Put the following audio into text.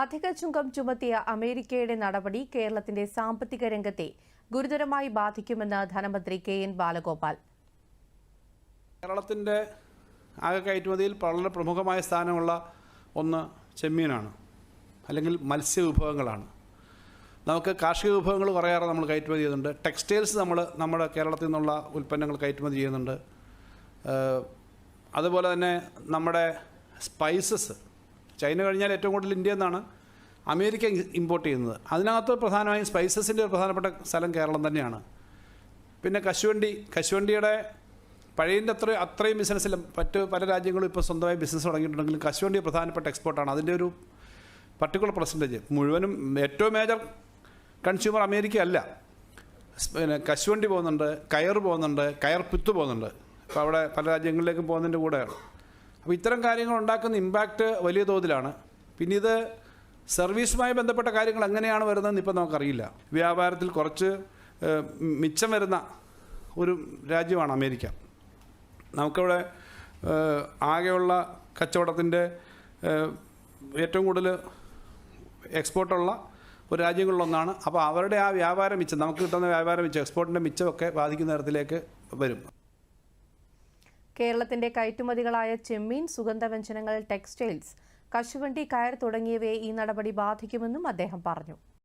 അധിക ചുങ്കം ചുമത്തിയ അമേരിക്കയുടെ നടപടി കേരളത്തിന്റെ സാമ്പത്തിക രംഗത്തെ ഗുരുതരമായി ബാധിക്കുമെന്ന് ധനമന്ത്രി കെ.എൻ. ബാലഗോപാൽ. കേരളത്തിന്റെ ആകെ കയറ്റുമതിയിൽ വളരെ പ്രമുഖമായ സ്ഥാനമുള്ള ഒന്ന് ചെമ്മീനാണ്, അല്ലെങ്കിൽ മത്സ്യവിഭവങ്ങളാണ്. നമുക്ക് കാർഷിക വിഭവങ്ങൾ കുറേയേറെ നമ്മൾ കയറ്റുമതി ചെയ്യുന്നുണ്ട്. ടെക്സ്റ്റൈൽസ് നമ്മുടെ കേരളത്തിൽ നിന്നുള്ള ഉൽപ്പന്നങ്ങൾ കയറ്റുമതി ചെയ്യുന്നുണ്ട്. അതുപോലെ തന്നെ നമ്മുടെ സ്പൈസസ്, ചൈന കഴിഞ്ഞാൽ ഏറ്റവും കൂടുതൽ ഇന്ത്യയിൽ നിന്നാണ് അമേരിക്ക ഇമ്പോർട്ട് ചെയ്യുന്നത്. അതിനകത്ത് പ്രധാനമായും സ്പൈസസിൻ്റെ ഒരു പ്രധാനപ്പെട്ട സ്ഥലം കേരളം തന്നെയാണ്. പിന്നെ കശുവണ്ടിയുടെ പഴയതിൻ്റെ അത്രയും ബിസിനസ്സിലും മറ്റ് പല രാജ്യങ്ങളും ഇപ്പോൾ സ്വന്തമായി ബിസിനസ് തുടങ്ങിയിട്ടുണ്ടെങ്കിലും കശുവണ്ടി പ്രധാനപ്പെട്ട എക്സ്പോർട്ടാണ്. അതിൻ്റെ ഒരു പർട്ടിക്കുലർ പെർസെൻറ്റേജ് മുഴുവനും ഏറ്റവും മേജർ കൺസ്യൂമർ അമേരിക്ക അല്ല. പിന്നെ കശുവണ്ടി പോകുന്നുണ്ട്, കയർ പോകുന്നുണ്ട്, കയർ പിത്ത് പോകുന്നുണ്ട്. ഇപ്പോൾ അവിടെ പല രാജ്യങ്ങളിലേക്കും പോകുന്നതിൻ്റെ കൂടെയാണ്. അപ്പോൾ ഇത്തരം കാര്യങ്ങൾ ഉണ്ടാക്കുന്ന ഇമ്പാക്റ്റ് വലിയ തോതിലാണ്. പിന്നെ ഇത് സർവീസുമായി ബന്ധപ്പെട്ട കാര്യങ്ങൾ എങ്ങനെയാണ് വരുന്നതെന്ന് ഇപ്പോൾ നമുക്കറിയില്ല. വ്യാപാരത്തിൽ കുറച്ച് മിച്ചം വരുന്ന ഒരു രാജ്യമാണ് അമേരിക്ക. നമുക്കിവിടെ ആകെയുള്ള കച്ചവടത്തിൻ്റെ ഏറ്റവും കൂടുതൽ എക്സ്പോർട്ടുള്ള ഒരു രാജ്യങ്ങളിലൊന്നാണ്. അപ്പോൾ അവരുടെ ആ വ്യാപാര മിച്ചം, നമുക്ക് കിട്ടുന്ന വ്യാപാര മിച്ചം, എക്സ്പോർട്ടിൻ്റെ മിച്ചമൊക്കെ ബാധിക്കുന്ന തരത്തിലേക്ക് വരും. കേരളത്തിന്റെ കയറ്റുമതികളായ ചെമ്മീൻ, സുഗന്ധവ്യഞ്ജനങ്ങൾ, ടെക്സ്റ്റൈൽസ്, കശുവണ്ടി, കയർ തുടങ്ങിയവയെ ഈ നടപടി ബാധിക്കുമെന്നും അദ്ദേഹം പറഞ്ഞു.